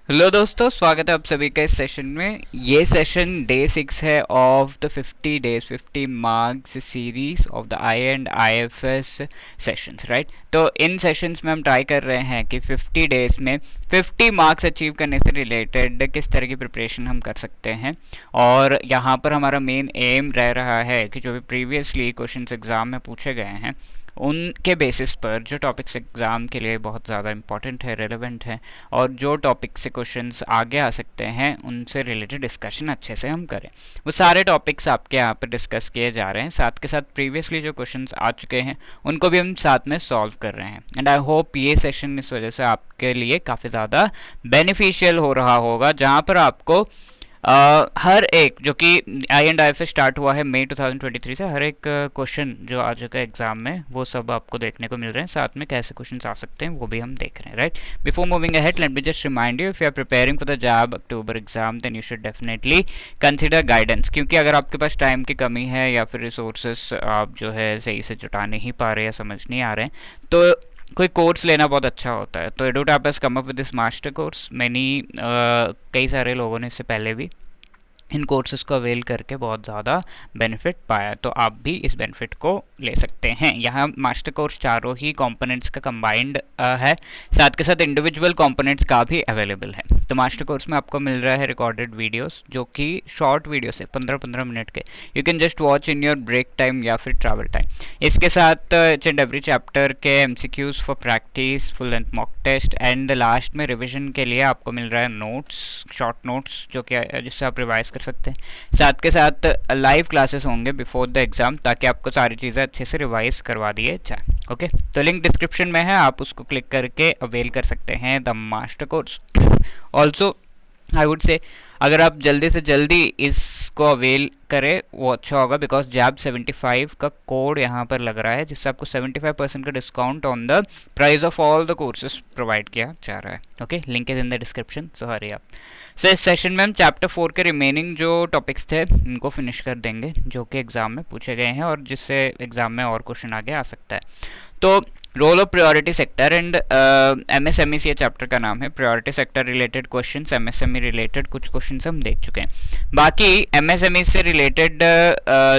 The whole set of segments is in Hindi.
हेलो दोस्तों, स्वागत है आप सभी का इस सेशन में। ये सेशन डे 6 है of the 50 days 50 marks series of the I and I F S sessions, right. तो इन सेशंस में हम ट्राई कर रहे हैं कि 50 डेज में 50 मार्क्स अचीव करने से रिलेटेड किस तरह की प्रिपरेशन हम कर सकते हैं। और यहाँ पर हमारा मेन एम रह रहा है कि जो भी प्रीवियसली क्वेश्चंस एग्ज़ाम में पूछे गए हैं उनके बेसिस पर जो टॉपिक्स एग्ज़ाम के लिए बहुत ज़्यादा इंपॉर्टेंट है, रेलेवेंट है, और जो टॉपिक से क्वेश्चंस आगे आ सकते हैं उनसे रिलेटेड डिस्कशन अच्छे से हम करें। वो सारे टॉपिक्स आपके यहाँ पर डिस्कस किए जा रहे हैं, साथ के साथ प्रीवियसली जो क्वेश्चंस आ चुके हैं उनको भी हम साथ में सॉल्व कर रहे हैं। एंड आई होप ये सेशन इस वजह से आपके लिए काफ़ी ज़्यादा बेनिफिशियल हो रहा होगा, जहाँ पर आपको हर एक, जो कि आई एंड आई एफ स्टार्ट हुआ है मई 2023 से, हर एक क्वेश्चन जो आ चुका है एग्जाम में वो सब आपको देखने को मिल रहे हैं, साथ में कैसे क्वेश्चंस आ सकते हैं वो भी हम देख रहे हैं, right. Before moving ahead, let me just remind you, if you are preparing for the job October exam then you should definitely consider guidance, क्योंकि अगर आपके पास टाइम की कमी है या फिर रिसोर्सेस आप जो है सही से जुटा नहीं पा रहे या समझ नहीं आ रहे हैं, तो कोई कोर्स लेना बहुत अच्छा होता है। तो एडुटैप has come up with this master course. कई सारे लोगों ने इससे पहले भी इन कोर्सेज को अवेल करके बहुत ज़्यादा बेनिफिट पाया, तो आप भी इस बेनिफिट को ले सकते हैं। यहाँ मास्टर कोर्स चारों ही कंपोनेंट्स का कंबाइंड है, साथ के साथ इंडिविजुअल कंपोनेंट्स का भी अवेलेबल है। तो मास्टर कोर्स में आपको मिल रहा है रिकॉर्डेड वीडियोस, जो कि शॉर्ट वीडियोस है 15-15 मिनट के, you can just watch in your break time या फिर ट्रैवल टाइम। इसके साथ इच एंड एवरी चैप्टर के MCQs for practice, full length mock test, and last में रिविजन के लिए आपको मिल रहा है नोट्स, शॉर्ट नोट्स, जो कि जिससे आप रिवाइज कर सकते हैं। साथ के साथ लाइव क्लासेस होंगे बिफोर द एग्जाम, ताकि आपको सारी चीज़ें अच्छे से रिवाइज करवा दिए जाए। ओके, तो लिंक डिस्क्रिप्शन में है, आप उसको क्लिक करके अवेल कर सकते हैं the master course. Also I would say अगर आप जल्दी से जल्दी इसको अवेल करें वो अच्छा होगा, बिकॉज जैब 75 का कोड यहाँ पर लग रहा है, जिससे आपको 75% का discount on the price of all the courses provide किया जा रहा है। Okay, link is in the description, so hurry up. So इस सेशन में हम चैप्टर 4 के रिमेनिंग जो टॉपिक्स थे उनको फिनिश कर देंगे, जो कि एग्जाम में पूछे गए हैं और जिससे एग्जाम में और क्वेश्चन आगे आ सकता है। तो role of priority sector and MSME, ये चैप्टर का नाम है। Priority sector related questions, MSME related कुछ क्वेश्चंस हम देख चुके हैं। बाकी एमएसएमई से रिलेटेड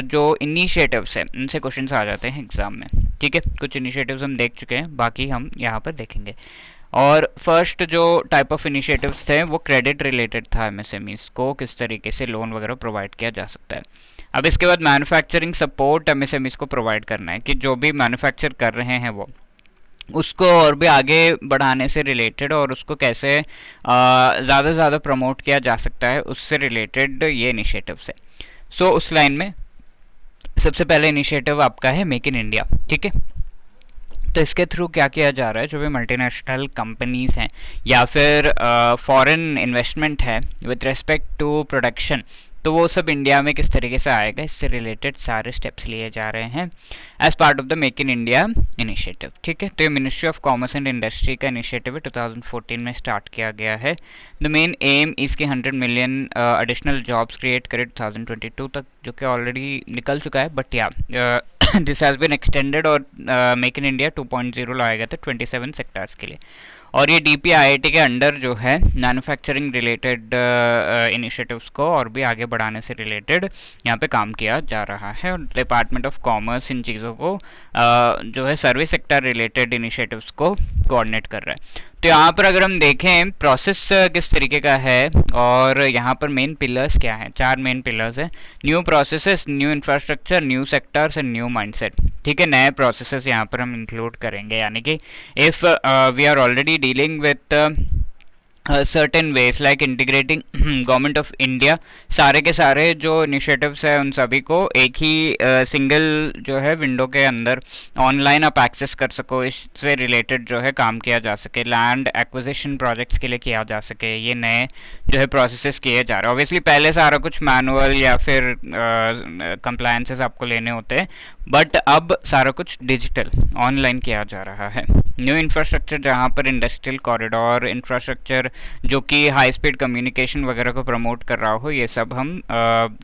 जो इनिशिएटिव्स हैं उनसे क्वेश्चंस आ जाते हैं एग्जाम में, ठीक है। कुछ इनिशिएटिव्स हम देख चुके हैं, बाकी हम यहाँ पर देखेंगे। और फर्स्ट जो टाइप ऑफ इनिशिएटिव्स थे वो क्रेडिट रिलेटेड था, एमएसएमईज को किस तरीके से लोन वगैरह प्रोवाइड किया जा सकता है। अब इसके बाद मैन्युफैक्चरिंग सपोर्ट एमएसएमईज को प्रोवाइड करना है, कि जो भी मैन्युफैक्चर कर रहे हैं वो उसको और भी आगे बढ़ाने से रिलेटेड, और उसको कैसे ज़्यादा से ज़्यादा प्रमोट किया जा सकता है उससे रिलेटेड ये इनिशिएटिव्स है। सो उस लाइन में सबसे पहले इनिशिएटिव आपका है मेक इन इंडिया, ठीक है। तो इसके थ्रू क्या किया जा रहा है, जो भी मल्टीनेशनल कंपनीज हैं या फिर फॉरेन इन्वेस्टमेंट है विथ रिस्पेक्ट टू प्रोडक्शन, तो वो सब इंडिया में किस तरीके से आएगा, इससे रिलेटेड सारे स्टेप्स लिए जा रहे हैं as part of the make in India initiative, ठीक है। तो ये ministry of commerce and industry का इनिशिएटिव है, 2014 में स्टार्ट किया गया है। द मेन एम इसके 100 मिलियन एडिशनल जॉब्स क्रिएट करे 2022 तक, जो कि ऑलरेडी निकल चुका है, बट या दिस हैज़ बीन एक्सटेंडेड, और मेक इन इंडिया 2.0 लाया गया था 27 सेक्टर्स के लिए। और ये डीपीआईआईटी के अंडर जो है मैन्युफैक्चरिंग रिलेटेड इनिशिएटिव्स को और भी आगे बढ़ाने से रिलेटेड यहाँ पे काम किया जा रहा है, और डिपार्टमेंट ऑफ कॉमर्स इन चीज़ों को जो है सर्विस सेक्टर रिलेटेड इनिशिएटिव्स को कोऑर्डिनेट कर रहा है। तो यहाँ पर अगर हम देखें प्रोसेस किस तरीके का है, और यहाँ पर मेन पिलर्स क्या हैं, 4 मेन पिलर्स हैं। New processes, new infrastructure, new sectors and new mindset, ठीक है। नए प्रोसेसेस यहाँ पर हम इंक्लूड करेंगे, यानी कि if we are already dealing with certain ways like integrating government of India, सारे के सारे जो इनिशिएटिव्स हैं उन सभी को एक ही सिंगल जो है विंडो के अंदर ऑनलाइन आप एक्सेस कर सको, इससे रिलेटेड जो है काम किया जा सके। लैंड एक्विजिशन प्रोजेक्ट्स के लिए किया जा सके, ये नए जो है प्रोसेसेस किए जा रहे हैं। ऑब्वियसली पहले सारा कुछ मैनुअल या फिर कंप्लायंसेस आपको लेने होते हैं, बट अब सारा कुछ डिजिटल ऑनलाइन किया जा रहा है। न्यू इंफ्रास्ट्रक्चर जहाँ पर इंडस्ट्रियल कॉरिडोर इंफ्रास्ट्रक्चर जो कि हाई स्पीड कम्युनिकेशन वगैरह को प्रमोट कर रहा हो, ये सब हम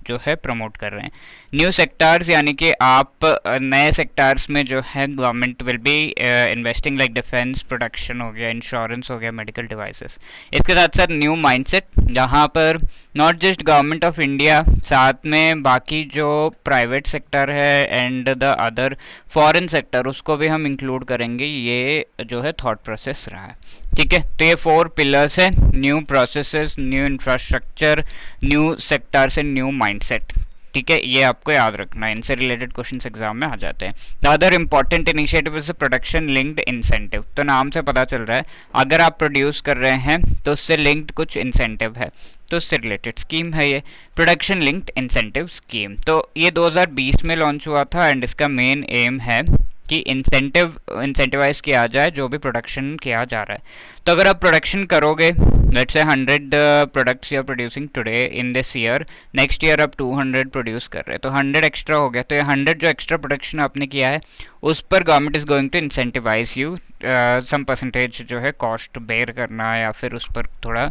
जो है प्रमोट कर रहे हैं। न्यू सेक्टार्स यानी कि आप नए सेक्टार्स में जो है government will be investing, like defence, production हो गया, इंश्योरेंस हो गया, मेडिकल डिवाइसेस। इसके साथ साथ न्यू माइंडसेट, जहाँ पर not just government of India, साथ में बाकी जो प्राइवेट सेक्टर है and the other foreign sector, उसको भी हम इंक्लूड करेंगे। ये जो है थॉट प्रोसेस रहा है। ठीक है, तो ये 4 पिलर्स है, new processes, new infrastructure, new sectors and new mindset. ठीक है, ये आपको याद रखना है, इनसे रिलेटेड क्वेश्चन एग्जाम में आ जाते हैं। The other important initiative is production linked incentive. तो नाम से पता चल रहा है अगर आप प्रोड्यूस कर रहे हैं तो उससे लिंक्ड कुछ इंसेंटिव है, तो उससे रिलेटेड स्कीम है ये प्रोडक्शन लिंक्ड इंसेंटिव स्कीम। तो ये 2020 में लॉन्च हुआ था एंड इसका मेन एम है कि इंसेंटिवाइज किया जाए जो भी प्रोडक्शन किया जा रहा है। तो अगर आप प्रोडक्शन करोगे, let's say 100 products you are producing today in this year, next year आप 200 प्रोड्यूस कर रहे हैं, तो 100 एक्स्ट्रा हो गया। तो ये 100 जो एक्स्ट्रा प्रोडक्शन आपने किया है उस पर government is going to incentivize you some percentage जो है कॉस्ट बेयर करना या फिर उस पर थोड़ा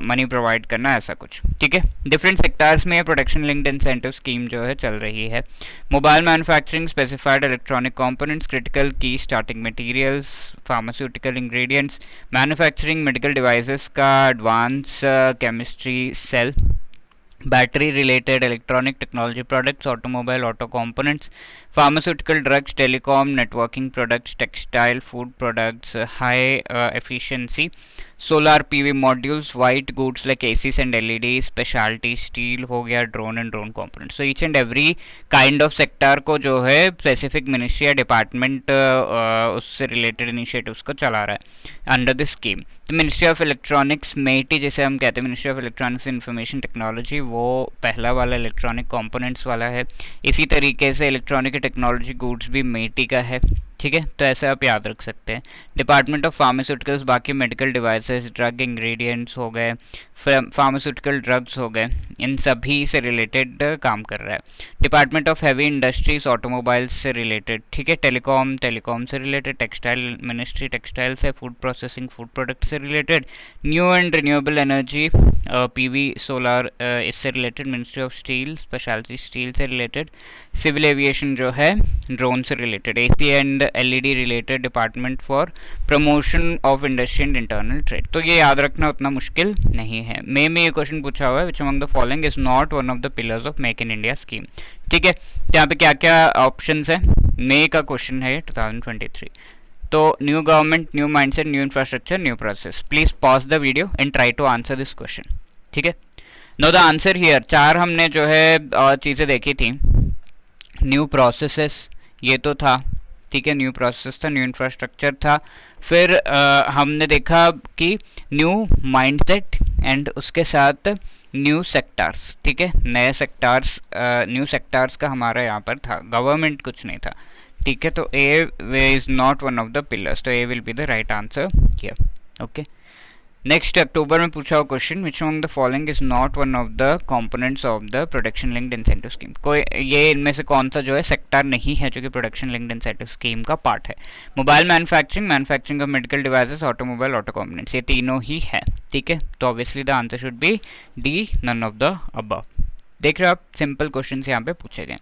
मनी प्रोवाइड करना, ऐसा कुछ। ठीक है, डिफरेंट सेक्टर्स में प्रोडक्शन लिंक्ड इंसेंटिव स्कीम जो है चल रही है। Mobile manufacturing, specified electronic components, critical key starting materials, pharmaceutical ingredients, manufacturing medical devices का advance chemistry cell, battery related electronic technology products, automobile auto components, pharmaceutical drugs, telecom networking products, textile food products, high efficiency solar PV modules, white goods like ACs and LED, speciality steel हो गया, drone and drone components. So each and every kind of sector को जो है स्पेसिफिक मिनिस्ट्री या डिपार्टमेंट उससे रिलेटेड इनिशिएटिव्स को चला रहा है अंडर दिस स्कीम। तो मिनिस्ट्री ऑफ इलेक्ट्रॉनिक्स, मेटी जिसे हम कहते हैं, ministry of electronics information technology, वो पहला वाला इलेक्ट्रॉनिक कंपोनेंट्स वाला है। इसी तरीके से इलेक्ट्रॉनिक टेक्नोलॉजी गुड्स भी मेटी का है। ठीक है, तो ऐसे आप याद रख सकते हैं। डिपार्टमेंट ऑफ फार्मास्यूटिकल्स, बाकी मेडिकल डिवाइसेस, ड्रग इंग्रेडिएंट्स हो गए, फार्मास्यूटिकल ड्रग्स हो गए, इन सभी से रिलेटेड काम कर रहा है। Department of heavy industries, automobiles से रिलेटेड। ठीक है, टेलीकॉम से रिलेटेड, टेक्सटाइल मिनिस्ट्री टेक्सटाइल से, फूड प्रोसेसिंग फूड प्रोडक्ट से related, new and renewable energy PV solar इससे related, ministry of steel speciality steel से रिलेटेड, सिविल एविएशन जो है ड्रोन से related, AC and LED related, department for promotion of industry and internal trade. तो ये याद रखना उतना मुश्किल नहीं है। मे में ये क्वेश्चन पूछा हुआ है, विच among the following is not one of the pillars of make in India scheme. ठीक है, यहाँ पे क्या क्या ऑप्शंस है, मे का क्वेश्चन है 2023। तो new government, new mindset, new infrastructure, new process. Please pause the video and try to answer this question. ठीक है, नो द आंसर हियर। 4 हमने जो है चीज़ें देखी थी। न्यू प्रोसेसेस ये तो था, ठीक है, न्यू प्रोसेस था, न्यू इंफ्रास्ट्रक्चर था। फिर हमने देखा कि न्यू माइंडसेट एंड उसके साथ न्यू सेक्टार्स। ठीक है, नए सेक्टार्स, न्यू सेक्टार्स का हमारा यहाँ पर था, गवर्नमेंट कुछ नहीं था। ठीक है, तो A is not one of the pillars, तो A will be the right answer here. Okay, next October में पूछा हुआ question, which among the following is not one of the components of the production linked incentive scheme. कोई ये इनमें से कौन सा जो है सेक्टर नहीं है जो कि प्रोडक्शन लिंक्ड इंसेंटिव स्कीम का पार्ट है। Mobile manufacturing, manufacturing of medical devices, automobile auto components, ये तीनों ही है। ठीक है, तो obviously the answer should be D, none of the above. देख रहे हो आप, सिंपल क्वेश्चन यहाँ पे पूछे गए।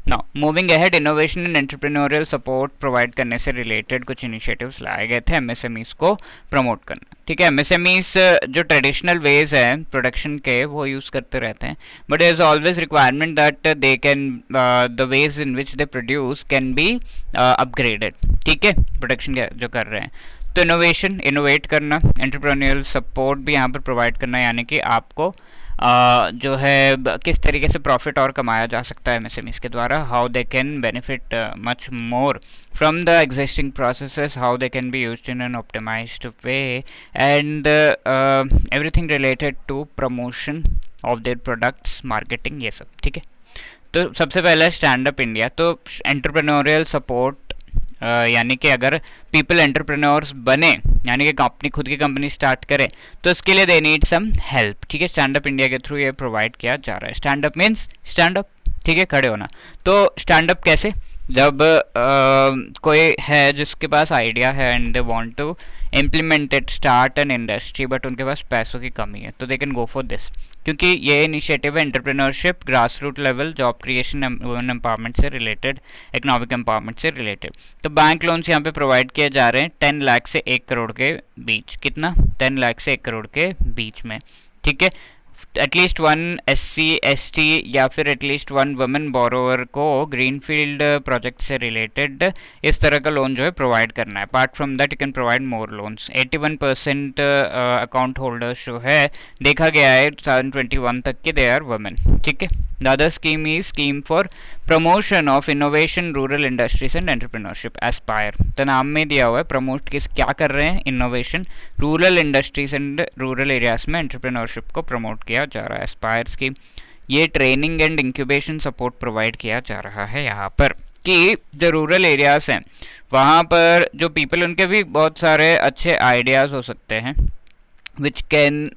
Now moving ahead, innovation and entrepreneurial support provide करने से रिलेटेड कुछ इनिशिएटिव्स लाए गए थे एमएसएमईज को प्रमोट करना। ठीक है, एमएसएमईज जो ट्रेडिशनल वेज है प्रोडक्शन के वो यूज़ करते रहते हैं, but there is always requirement that they can the ways in which they produce can be upgraded. ठीक है, प्रोडक्शन जो कर रहे हैं, तो इनोवेशन, इनोवेट करना, एंटरप्रेन्योरियल सपोर्ट भी यहाँ पर प्रोवाइड करना, यानी कि आपको जो है किस तरीके से प्रॉफिट और कमाया जा सकता है एमएसएमईज के द्वारा, how they can benefit much more from the existing processes, how they can be used in an optimised way, and everything related to promotion of their products, marketing, ये सब। ठीक है, तो सबसे पहले स्टैंड अप इंडिया, तो एंटरप्रेन्योरियल सपोर्ट यानी कि अगर पीपल एंटरप्रेन्योर्स बने, यानी कि अपनी खुद की कंपनी स्टार्ट करें, तो इसके लिए दे नीड सम हेल्प। ठीक है, स्टैंड अप इंडिया के थ्रू ये प्रोवाइड किया जा रहा है। Stand up means stand up, ठीक है, खड़े होना। तो स्टैंड अप कैसे? जब कोई है जिसके पास आइडिया है and they want to implement it, start an industry, but उनके पास पैसों की कमी है, तो they can go for this, क्योंकि ये इनिशिएटिव है entrepreneurship, grass root level, job creation, women empowerment से रिलेटेड, इकोनॉमिक एम्पावरमेंट से रिलेटेड। तो बैंक लोन्स यहाँ पे प्रोवाइड किए जा रहे हैं 10 लाख से 1 करोड़ के बीच। कितना? 10 लाख से 1 करोड़ के बीच में, ठीक है। एटलीस्ट वन SC ST या फिर एटलीस्ट वन वुमेन बोरोवर को ग्रीनफील्ड प्रोजेक्ट से रिलेटेड इस तरह का लोन जो है प्रोवाइड करना है। Apart from that you can provide more loans. 81% account holders जो है देखा गया है 2021 तक के दे आर वुमेन, ठीक है। The other scheme is scheme for promotion of innovation, rural industries and entrepreneurship, Aspire. तो नाम में दिया हुआ है प्रमोट किस क्या कर रहे हैं, innovation, rural industries and rural areas में एंटरप्रेन्योरशिप को प्रमोट किया जा रहा है। एस्पायर स्कीम ये training and incubation support provide किया जा रहा है यहाँ पर, कि जो रूरल एरियाज हैं वहाँ पर जो पीपल, उनके भी बहुत सारे अच्छे आइडियाज़ हो सकते हैं which can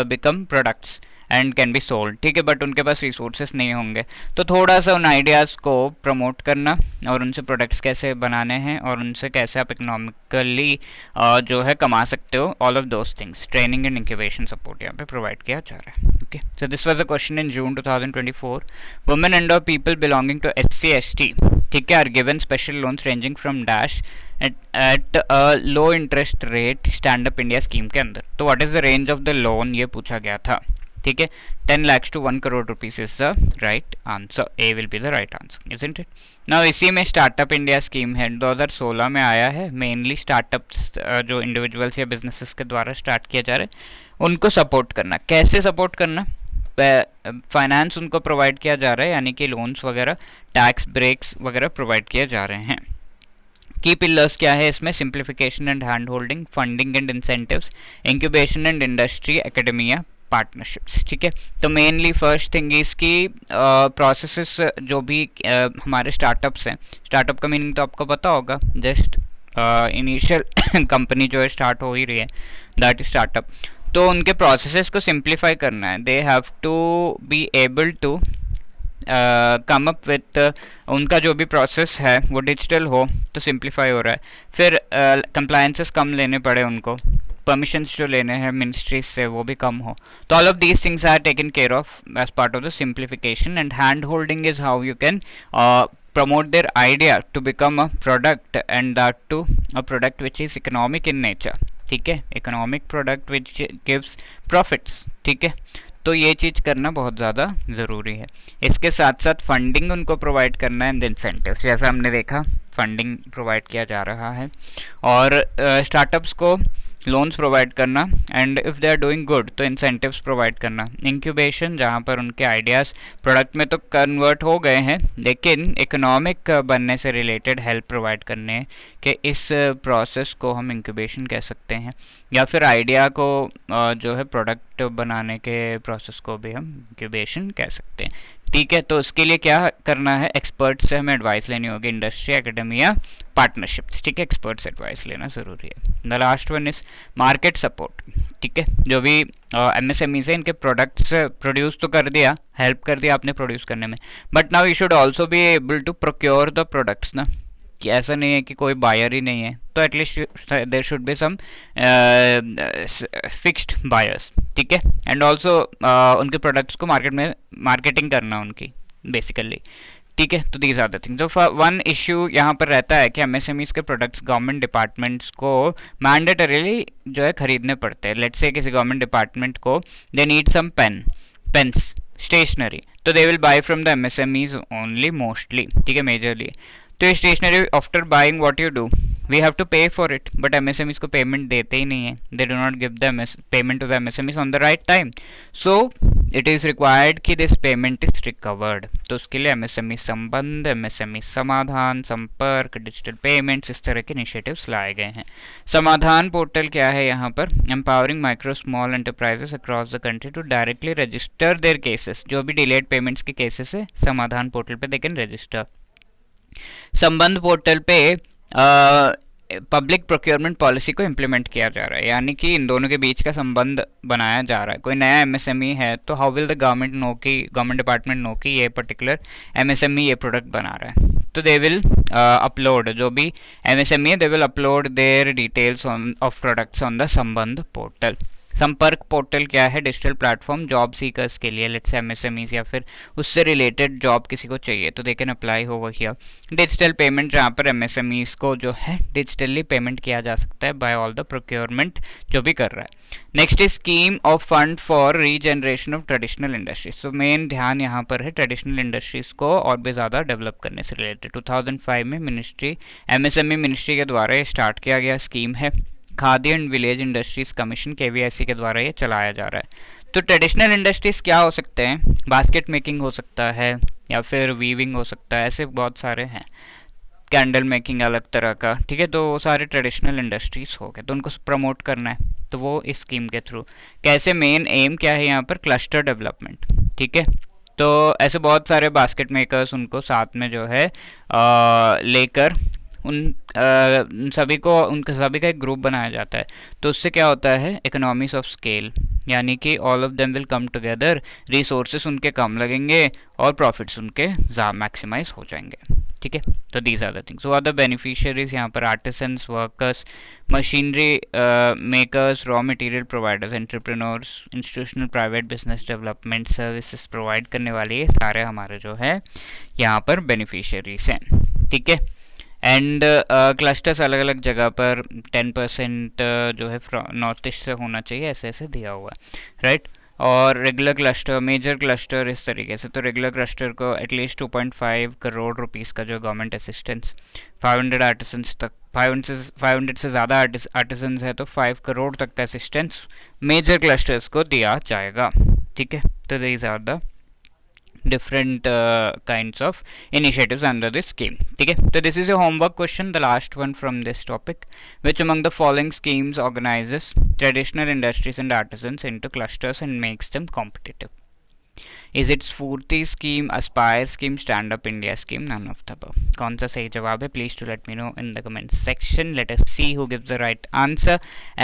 become products and can be sold, ठीक है, बट उनके पास रिसोर्सेस नहीं होंगे। तो थोड़ा सा उन आइडियाज़ को प्रमोट करना और उनसे प्रोडक्ट्स कैसे बनाने हैं और उनसे कैसे आप इकोनॉमिकली जो है कमा सकते हो, all of those things, training and incubation support यहाँ पे प्रोवाइड किया जा रहा है। Okay, so this was a question in June 2024। Women and और people belonging to SC ST, ठीक है, are given special loans ranging from dash at low interest rate stand up India scheme के अंदर। तो what is the range of the loan, ये पूछा गया था, ठीक है। 10 lakhs to 1 crore rupees is the right answer. A will be the right answer, isn't it? Now इसी में स्टार्टअप इंडिया स्कीम है, 2016 में आया है। मेनली स्टार्टअप्स जो इंडिविजुअल्स या बिजनेसेस के द्वारा स्टार्ट किया जा रहा है उनको सपोर्ट करना। कैसे सपोर्ट करना? फाइनेंस उनको प्रोवाइड किया जा रहा है, यानी कि लोन्स वगैरह, टैक्स ब्रेक्स वगैरह प्रोवाइड किए जा रहे हैं। की पिलर्स क्या है इसमें? Simplification and hand holding, funding and incentives, incubation and industry, academia, partnerships, ठीक है। तो मेनली फर्स्ट थिंग इसकी प्रोसेसेस जो भी हमारे स्टार्टअप्स हैं, स्टार्टअप का मीनिंग तो आपको पता होगा, जस्ट इनिशियल कंपनी जो है स्टार्ट हो ही रही है, दैट इज स्टार्टअप। तो उनके प्रोसेसेस को सिंप्लीफाई करना है। They have to be able to come up with, उनका जो भी प्रोसेस है वो डिजिटल हो तो सिंप्लीफाई हो रहा है। फिर कंप्लायंसेस कम लेने पड़े उनको, परमिशंस जो लेने हैं मिनिस्ट्रीज से वो भी कम हो। तो all of these things are taken care of as part of the simplification. And hand holding is how you can promote their idea to become a product, and that too a product which is economic in nature, ठीक है, economic product which gives profits, ठीक है। तो ये चीज़ करना बहुत ज़्यादा ज़रूरी है। इसके साथ साथ फंडिंग उनको प्रोवाइड करना है, एंड इंसेंटिव्स, जैसा हमने देखा फंडिंग प्रोवाइड किया जा रहा है, और स्टार्टअप्स को लोन्स प्रोवाइड करना, and if they are doing good तो इंसेंटिव्स प्रोवाइड करना। इंक्यूबेशन, जहाँ पर उनके आइडियाज़ प्रोडक्ट में तो कन्वर्ट हो गए हैं, लेकिन इकोनॉमिक बनने से रिलेटेड हेल्प प्रोवाइड करने कि इस प्रोसेस को हम इंक्यूबेशन कह सकते हैं, या फिर आइडिया को जो है प्रोडक्ट बनाने के प्रोसेस को भी हम इंक्यूबेशन कह सकते हैं, ठीक है। तो उसके लिए क्या करना है? एक्सपर्ट से हमें एडवाइस लेनी होगी, इंडस्ट्री, एकेडमिया, पार्टनरशिप्स, ठीक है, एक्सपर्ट एडवाइस लेना ज़रूरी है। The last one is market support, ठीक है। जो भी MSME से इनके प्रोडक्ट्स प्रोड्यूस तो कर दिया, हेल्प कर दिया आपने प्रोड्यूस करने में, but now you should also be able to procure the products ना, कि ऐसा नहीं है कि कोई बायर ही नहीं है, तो at least there should be some fixed buyers, ठीक है। एंड ऑल्सो उनके प्रोडक्ट्स को मार्केट में मार्केटिंग करना उनकी बेसिकली, ठीक है। तो दीज आर द थिंग्स। जो वन इश्यू यहाँ पर रहता है कि MSMEs के प्रोडक्ट्स गवर्नमेंट डिपार्टमेंट्स को मैंडेटरीली जो है खरीदने पड़ते हैं। लेट्स से किसी गवर्नमेंट डिपार्टमेंट को they need some pens, stationery, तो they will buy from the MSMEs only, mostly, ठीक है, मेजरली। तो ये stationery after buying what you do, we have to pay for it, but MSMEs को पेमेंट देते ही नहीं है, they do not give the payment to the MSMEs on the right time, so it is required कि दिस पेमेंट इज रिकवर्ड। तो उसके लिए MSME संबंध, MSME समाधान, संपर्क, डिजिटल पेमेंट्स, इस तरह के इनिशिएटिव्स लाए गए हैं। समाधान पोर्टल क्या है यहाँ पर? Empowering micro small enterprises across the country to directly register their cases. जो भी डिलेड पेमेंट्स के केसेस है, समाधान पोर्टल पे दे कैन रजिस्टर। संबंध पोर्टल पे पब्लिक प्रोक्योरमेंट पॉलिसी को इम्प्लीमेंट किया जा रहा है, यानी कि इन दोनों के बीच का संबंध बनाया जा रहा है। कोई नया एमएसएमई है तो how will the government know कि गवर्नमेंट डिपार्टमेंट नो कि ये पर्टिकुलर एमएसएमई ये प्रोडक्ट बना रहा है, तो दे विल अपलोड, जो भी एमएसएमई है they will upload their details of products on the Sambandh portal. Sampark portal क्या है? डिजिटल प्लेटफॉर्म जॉब सीकर्स के लिए, लेट्स से एमएसएमईज या फिर उससे रिलेटेड जॉब किसी को चाहिए तो they can apply over here. Digital payment, जहाँ पर एमएसएमईज को जो है डिजिटली पेमेंट किया जा सकता है बाय ऑल द प्रोक्योरमेंट जो भी कर रहा है। Next is scheme of fund for regeneration of traditional industries. तो मेन ध्यान यहाँ पर है ट्रेडिशनल इंडस्ट्रीज को और भी ज़्यादा डेवलप करने से रिलेटेड। 2005 में मिनिस्ट्री, एमएसएमई मिनिस्ट्री के द्वारा ये स्टार्ट किया गया स्कीम है। Khadi and village industries commission KVIC के द्वारा ये चलाया जा रहा है। तो ट्रेडिशनल इंडस्ट्रीज क्या हो सकते हैं? बास्केट मेकिंग हो सकता है या फिर वीविंग हो सकता है, ऐसे बहुत सारे हैं, कैंडल मेकिंग अलग तरह का, ठीक है। तो वो सारे ट्रेडिशनल इंडस्ट्रीज हो गए, तो उनको प्रमोट करना है तो वो इस स्कीम के थ्रू। कैसे? मेन एम क्या है यहाँ पर? क्लस्टर डेवलपमेंट, ठीक है। तो ऐसे बहुत सारे बास्केट मेकर्स उनको साथ में जो है लेकर उन सभी को, उनके सभी का एक ग्रुप बनाया जाता है। तो उससे क्या होता है? इकोनॉमीज ऑफ स्केल, यानी कि all of them will come together, resources उनके कम लगेंगे और प्रॉफिट्स उनके मैक्सिमाइज हो जाएंगे, ठीक है। तो दीज आर द थिंग्स। वो आर द बेनिफिशियरीज यहाँ पर artisans, workers, machinery makers, raw material providers, entrepreneurs, institutional private business development services provide करने वाले, ये सारे हमारे जो है यहाँ पर बेनिफिशियरीज हैं, ठीक है। एंड क्लस्टर्स अलग अलग जगह पर 10% जो है नॉर्थ ईस्ट से होना चाहिए, ऐसे ऐसे दिया हुआ है, राइट। और रेगुलर क्लस्टर, मेजर क्लस्टर इस तरीके से। तो रेगुलर क्लस्टर को एटलीस्ट 2.5 करोड़ रुपीस का जो गवर्नमेंट असिस्टेंस, 500 आर्टिसंस तक, 500 से ज़्यादा आर्टिसंस है तो 5 करोड़ तक का असिस्टेंस मेजर क्लस्टर्स को दिया जाएगा, ठीक है। तो these are the different kinds of initiatives under this scheme, ठीक है। तो this is a homework question, the last one from this topic. Which among the following schemes organizes traditional industries and artisans into clusters and makes them competitive? Is it Spurti scheme, Aspire scheme, Stand Up India scheme? None of the above. कौन सा सही जवाब है? Please to let me know in the comment section. Let us see who gives the right answer.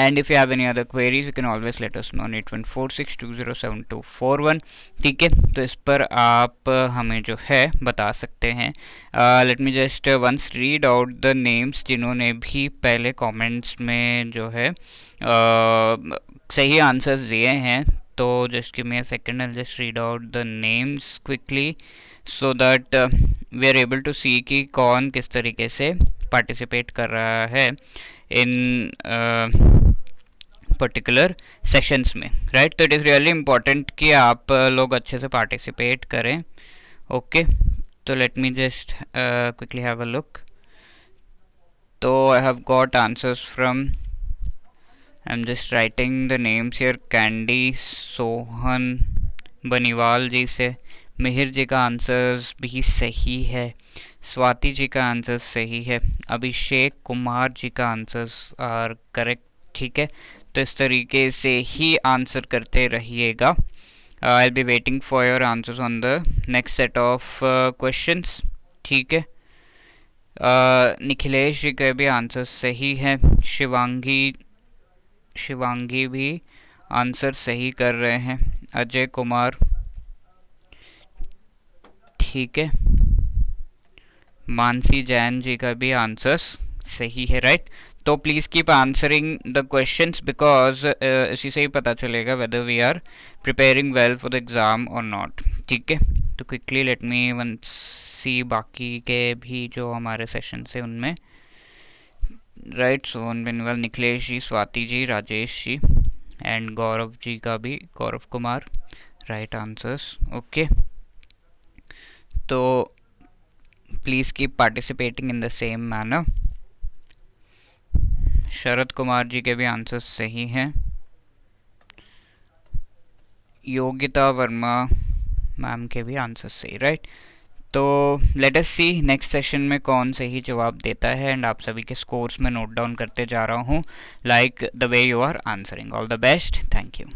And if you have any other queries, you can always let us know on 8146207241. ठीक है, तो इस पर आप हमें जो है बता सकते हैं। Let me just once read out the names जिन्होंने भी पहले comments में जो है सही आंसर्स दिए हैं। तो just give me a second, I'll just read out the names quickly so that we are able to see कि कौन किस तरीके से participate कर रहा है in particular sections में, right। तो it is really important कि आप लोग अच्छे से participate करें, okay। तो let me just quickly have a look। तो I have got answers from, I'm just writing the names here, Candy, Sohan, Beniwal ji से, मिहिर जी का आंसर्स भी सही है, स्वाति जी का आंसर सही है, अभिषेक कुमार जी का आंसर्स आर करेक्ट, ठीक है। तो इस तरीके से ही आंसर करते रहिएगा। I will be waiting for your answers on the next set of questions, ठीक है। निखिलेश जी के भी आंसर सही है, शिवांगी भी आंसर सही कर रहे हैं, अजय कुमार, ठीक है। मानसी जैन जी का भी आंसर्स सही है, राइट। तो please keep answering the questions because इसी से ही पता चलेगा whether we are preparing well for the exam और नॉट, ठीक है। तो quickly let me one see बाकी के भी जो हमारे सेशन से उनमें, राइट। सोहन बेनीवाल, निखिलेश जी, स्वाति जी, राजेश जी एंड गौरव जी का भी, Gaurav Kumar, right answers, okay. तो please keep participating in the same manner. Sharad Kumar ji के भी आंसर्स सही हैं, योगिता वर्मा मैम के भी आंसर्स सही, राइट। तो लेट अस सी नेक्स्ट सेशन में कौन सही जवाब देता है एंड आप सभी के स्कोर्स में नोट डाउन करते जा रहा हूँ like the way you are answering. All the best, thank you.